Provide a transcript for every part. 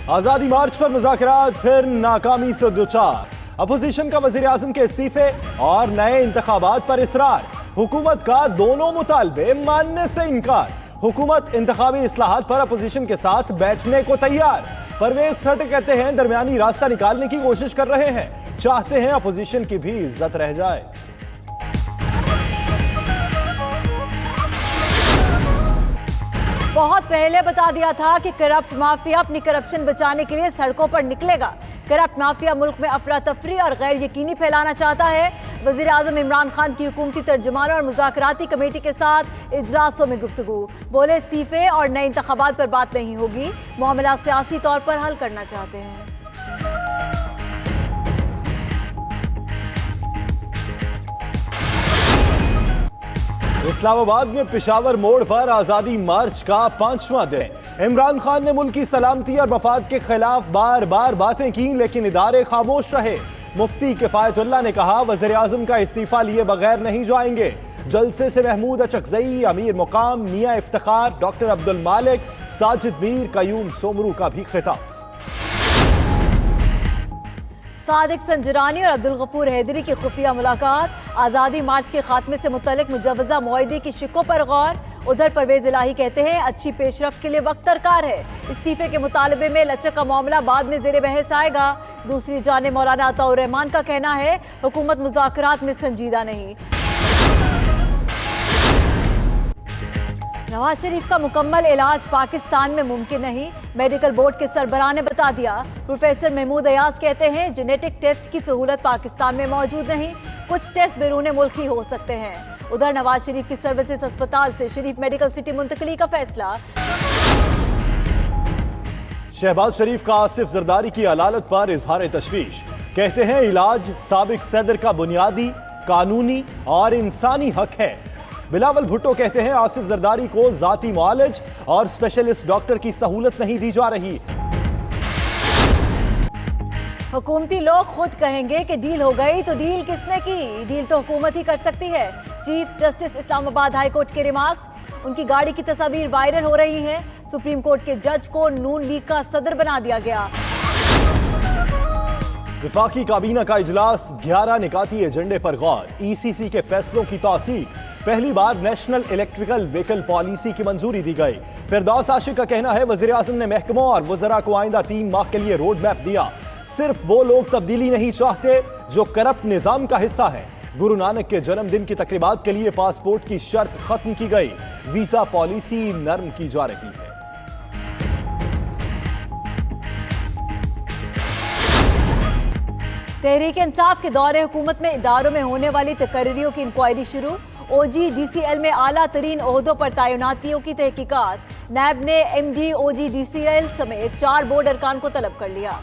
आजादी मार्च पर मुज़ाकरात फिर नाकामी से दुचार। अपोजिशन का वज़ीर आज़म के इस्तीफे और नए इंतखाबात पर इसरार। हुकूमत का दोनों मुतालबे मानने से इनकार। हुकूमत इंतखाबी इस्लाहात पर अपोजिशन के साथ बैठने को तैयार। परवेज सट कहते हैं दरमियानी रास्ता निकालने की कोशिश कर रहे हैं, चाहते हैं अपोजिशन की भी इज्जत रह जाए। बहुत पहले बता दिया था कि करप्ट माफिया अपनी करप्शन बचाने के लिए सड़कों पर निकलेगा। करप्ट माफिया मुल्क में अफरा तफरी और गैर यकीनी फैलाना चाहता है। वज़ीर आज़म इमरान खान की हुकूमती तर्जुमान और मुज़ाकराती कमेटी के साथ इजलासों में गुफ्तगू। बोले इस्तीफे और नए इंतखाबात पर बात नहीं होगी, मामला सियासी तौर पर हल करना चाहते हैं। इस्लामाबाद में पेशावर मोड़ पर आजादी मार्च का 5वां दिन। इमरान खान ने मुल्क की सलामती और मफाद के खिलाफ बार बार बातें की, लेकिन इदारे खामोश रहे। मुफ्ती किफायतुल्लाह ने कहा वज़ीर आज़म का इस्तीफा लिए बगैर नहीं जाएंगे। जलसे से महमूद अचकज़ई, अमीर मुकाम मियां इफ्तिखार, डॉक्टर अब्दुल मालिक, साजिद मीर, कयूम सोमरू का भी खिताब। सादिक संजरानी और अब्दुल गफूर हैदरी की खुफिया मुलाकात। आज़ादी मार्च के खात्मे से मुतल्लिक मुजव्वज़ा मुआहदे की शिकों पर गौर। उधर परवेज इलाही कहते हैं अच्छी पेशरफ्त के लिए वक्त दरकार है। इस्तीफे के मुतालबे में लचक का मामला बाद में ज़ेरे बहस आएगा। दूसरी जानिब मौलाना अताउर रहमान का कहना है हुकूमत मुज़ाकरात में संजीदा नहीं। नवाज शरीफ का मुकम्मल इलाज पाकिस्तान में मुमकिन नहीं, मेडिकल बोर्ड के सरबराह ने बता दिया। प्रोफेसर महमूद अयाज कहते हैं जेनेटिक टेस्ट की सहूलत पाकिस्तान में मौजूद नहीं, कुछ टेस्ट बैरून मुल्क ही हो सकते हैं। उधर नवाज शरीफ की सर्विसेज अस्पताल से शरीफ मेडिकल सिटी मुंतकली का फैसला। शहबाज शरीफ का आसिफ जरदारी की अदालत पर इजहार तशवीश। कहते हैं इलाज साबिक सदर का बुनियादी कानूनी और इंसानी हक है। बिलावल भुट्टो कहते हैं आसिफ जरदारी को जाती मुआलिज और स्पेशलिस्ट डॉक्टर की सहूलत नहीं दी जा रही। हुकूमती लोग खुद कहेंगे कि डील हो गई तो डील किसने की, डील तो हुकूमत ही कर सकती है। Chief justice Islamabad high court के रिमार्क्स। उनकी गाड़ी की तस्वीर वायरल हो रही है। सुप्रीम कोर्ट के जज को नून लीग का सदर बना दिया गया। विफाकी काबीना का इजलास, 11 निकाती एजेंडे पर गौर। ईसीसी के फैसलों की तौसीक। पहली बार नेशनल इलेक्ट्रिकल व्हीकल पॉलिसी की मंजूरी दी गई। फिरदौस आशिक का कहना है वज़ीर आज़म ने महकमों और वज़रा को आइंदा 3 माह के लिए रोड मैप दिया। सिर्फ वो लोग तब्दीली नहीं चाहते जो करप्ट निजाम का हिस्सा है। गुरु नानक के जन्मदिन की तकरीबात के लिए पासपोर्ट की शर्त खत्म की गई। वीजा पॉलिसी नरम की जा रही है। तहरीक इंसाफ के दौरे हुकूमत में इदारों में होने वाली तकर्रियों की इंक्वायरी शुरू। OGDCL में आला तरीन ओहदों पर तैनातियों की तहकीकात। नैब ने MD OGDCL समेत 4 बोर्ड अरकान को तलब कर लिया।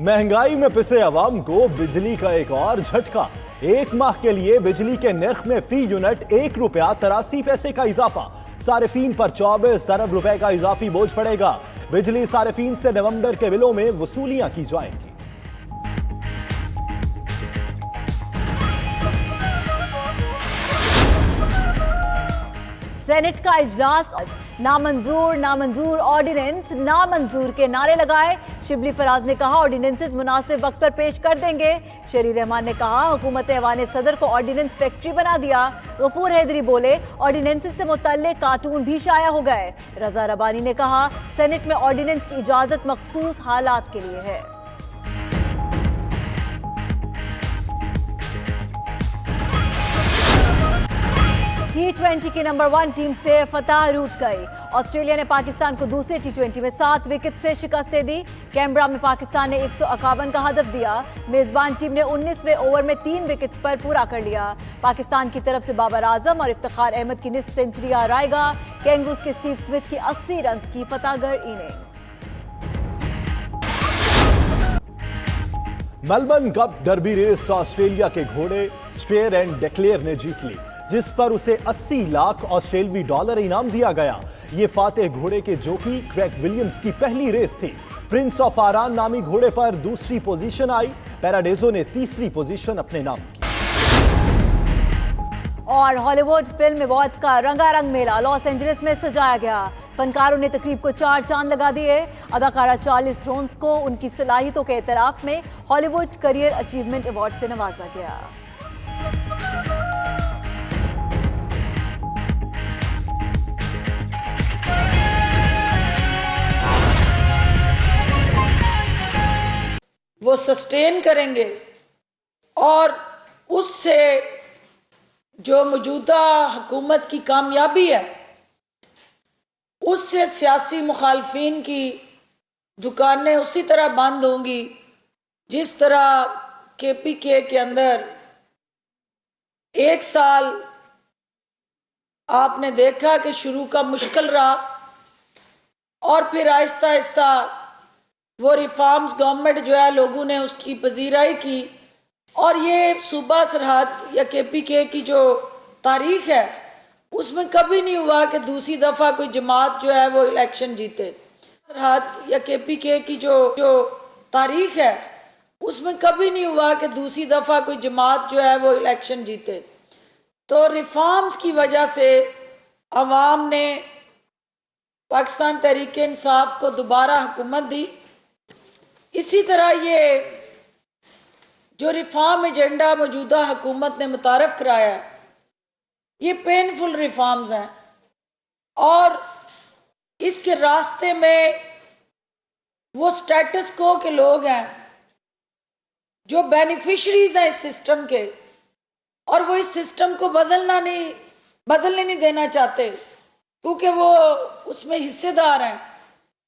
महंगाई में पिसे अवाम को बिजली का एक और झटका। 1 माह के लिए बिजली के निर्ख में फी यूनिट ₹1.83 का इजाफा। सारिफीन पर 24 अरब रुपए का इजाफी बोझ पड़ेगा। बिजली सारिफीन से नवंबर के बिलों में वसूलियां की जाएंगी। सेनेट का इजलास। नामंजूर नामंजूर ऑर्डिनेंस नामंजूर के नारे लगाए। शिबली फराज ने कहा ऑर्डिनेंसेस मुनासिब वक्त पर पेश कर देंगे। शरीर रहमान ने कहा हुकूमत ऐवान सदर को ऑर्डिनेंस फैक्ट्री बना दिया। गफूर हैदरी बोले ऑर्डिनेंसेस से मुतल्लिक कार्टून भी शाया हो गए। रजा रबानी ने कहा सेनेट में ऑर्डिनेंस की इजाजत मखसूस हालात के लिए है। T20 की नंबर 1 टीम से फतह रूठ गई। ऑस्ट्रेलिया ने पाकिस्तान को दूसरे T20 में 7 विकेट से शिकस्त दी। कैनबरा में पाकिस्तान ने 151 का हदफ दिया। मेजबान टीम ने 19वें ओवर में 3 विकेट्स पर पूरा कर लिया। पाकिस्तान की तरफ से बाबर आजम और इफ्तिखार अहमद की निस्फ सेंचुरी आराएगा। कैंगरूज के स्टीव स्मिथ की 80 रन की फतहगर innings. Melbourne Cup Derby race Australia के घोड़े स्ट्रेयर एंड डेक्लेयर ने जीत ली, जिस पर उसे 80 लाख ऑस्ट्रेलवी डॉलर इनाम दिया गया। ये फातेह घोड़े के जोकी क्रेग विलियम्स की पहली रेस थी। प्रिंस ऑफ आरान नामी घोड़े पर दूसरी पोजीशन आई। पैराडेजो ने तीसरी पोजीशन अपने नाम की। और हॉलीवुड फिल्म अवार्ड्स का रंगारंग मेला लॉस एंजलिस में सजाया गया। फनकारों ने तकरीब को 4 चांद लगा दिए। अदाकारा चार्लिस थ्रोन्स को उनकी सलाहियतों के एतराफ में हॉलीवुड करियर अचीवमेंट अवार्ड से नवाजा गया। वो सस्टेन करेंगे और उससे जो मौजूदा हुकूमत की कामयाबी है उससे सियासी मुखालफिन की दुकानें उसी तरह बंद होंगी जिस तरह KPK के अंदर 1 साल आपने देखा कि शुरू का मुश्किल रहा और फिर आहिस्ता आहिस्ता वो रिफॉर्म्स गवर्नमेंट जो है लोगों ने उसकी पजीराई की और ये सूबा सरहद या KPK की जो तारीख है उसमें कभी नहीं हुआ कि दूसरी दफा कोई जमात जो है वो इलेक्शन जीते। सरहद या KPK की जो तारीख है उसमें कभी नहीं हुआ कि दूसरी दफा कोई जमात जो है वो इलेक्शन जीते। तो रिफॉर्म्स की वजह से अवाम ने पाकिस्तान तहरीक इंसाफ को दोबारा हुकूमत दी। इसी तरह ये जो रिफॉर्म एजेंडा मौजूदा हुकूमत ने मुतारफ कराया है ये पेनफुल रिफॉर्म्स हैं और इसके रास्ते में वो स्टेटस को के लोग हैं जो बेनिफिशरीज हैं इस सिस्टम के और वो इस सिस्टम को बदलने नहीं देना चाहते क्योंकि वो उसमें हिस्सेदार हैं,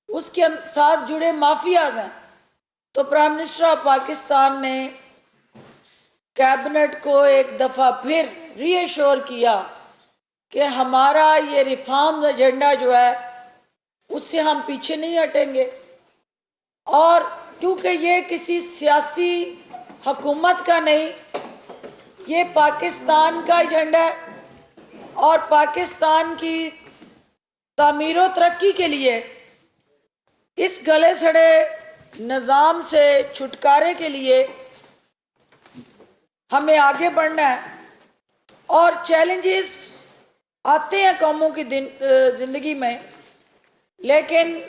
उसके साथ जुड़े माफियाज हैं। तो प्राइम मिनिस्टर ऑफ पाकिस्तान ने कैबिनेट को एक दफा फिर रीअश्योर किया कि हमारा ये रिफॉर्म एजेंडा जो है उससे हम पीछे नहीं हटेंगे और क्योंकि ये किसी सियासी हुकूमत का नहीं, ये पाकिस्तान का एजेंडा है और पाकिस्तान की तामीर व तरक्की के लिए इस गले सड़े निज़ाम से छुटकारे के लिए हमें आगे बढ़ना है और चैलेंजेस आते हैं कौमों की जिंदगी में, लेकिन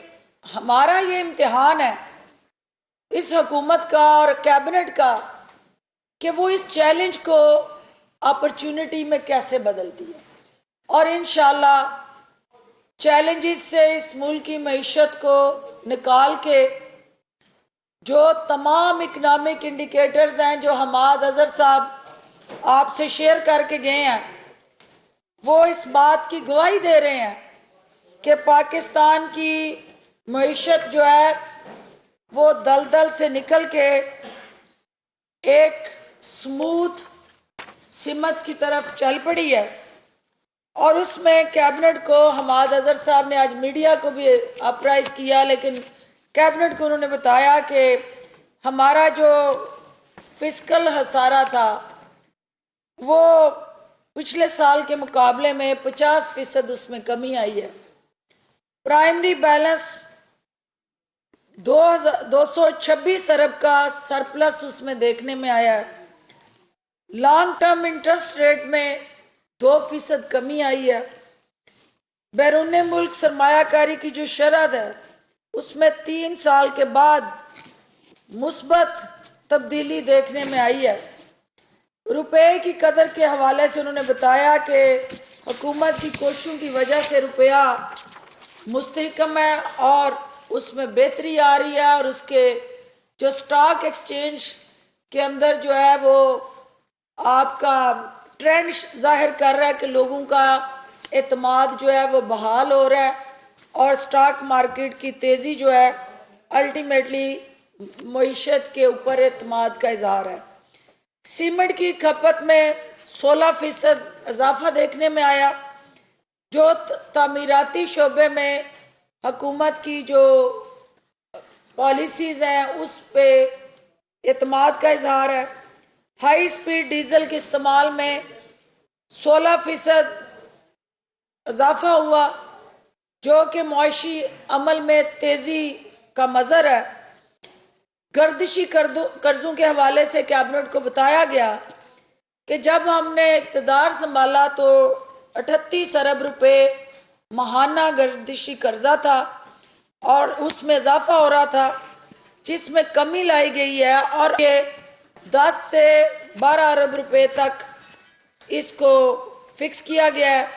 हमारा ये इम्तिहान है इस हुकूमत का और कैबिनेट का कि वो इस चैलेंज को अपॉर्चुनिटी में कैसे बदलती है और इंशाल्लाह चैलेंजेस से इस मुल्क की मईशत को निकाल के जो तमाम इकनॉमिक इंडिकेटर्स हैं जो हमाद अजहर साहब आपसे शेयर करके गए हैं वो इस बात की गवाही दे रहे हैं कि पाकिस्तान की मईशत जो है वो दलदल से निकल के एक स्मूथ सिमत की तरफ चल पड़ी है और उसमें कैबिनेट को हमाद अजहर साहब ने आज मीडिया को भी अपराइज किया, लेकिन कैबिनेट को उन्होंने बताया कि हमारा जो फिस्कल हसारा था वो पिछले साल के मुकाबले में 50% उसमें कमी आई है। प्राइमरी बैलेंस 226 अरब का सरप्लस उसमें देखने में आया है। लॉन्ग टर्म इंटरेस्ट रेट में 2% कमी आई है। बैरून मुल्क सरमायाकारी की जो शरह है उसमें 3 साल के बाद मुस्बत तब्दीली देखने में आई है। रुपए की कदर के हवाले से उन्होंने बताया कि हुकूमत की कोशिशों की वजह से रुपया मुस्तहकम है और उसमें बेहतरी आ रही है और उसके जो स्टॉक एक्सचेंज के अंदर जो है वो आपका ट्रेंड जाहिर कर रहा है कि लोगों का एतमाद जो है वो बहाल हो रहा है और स्टॉक मार्केट की तेज़ी जो है अल्टीमेटली मईशत के ऊपर एतमाद का इजहार है। सीमेंट की खपत में 16% इजाफा देखने में आया जो तामीराती शोबे में हुकूमत की जो पॉलिसीज हैं उस पे एतमाद का इजहार है। हाई स्पीड डीजल के इस्तेमाल में 16% इजाफा हुआ जो कि मुआशी अमल में तेजी का मजर है। गर्दिशी कर्जों के हवाले से कैबिनेट को बताया गया कि जब हमने इक़्तिदार संभाला तो 38 अरब रुपए माहाना गर्दिशी कर्जा था और उसमें इजाफा हो रहा था, जिसमें कमी लाई गई है और ये 10 से 12 अरब रुपए तक इसको फिक्स किया गया है।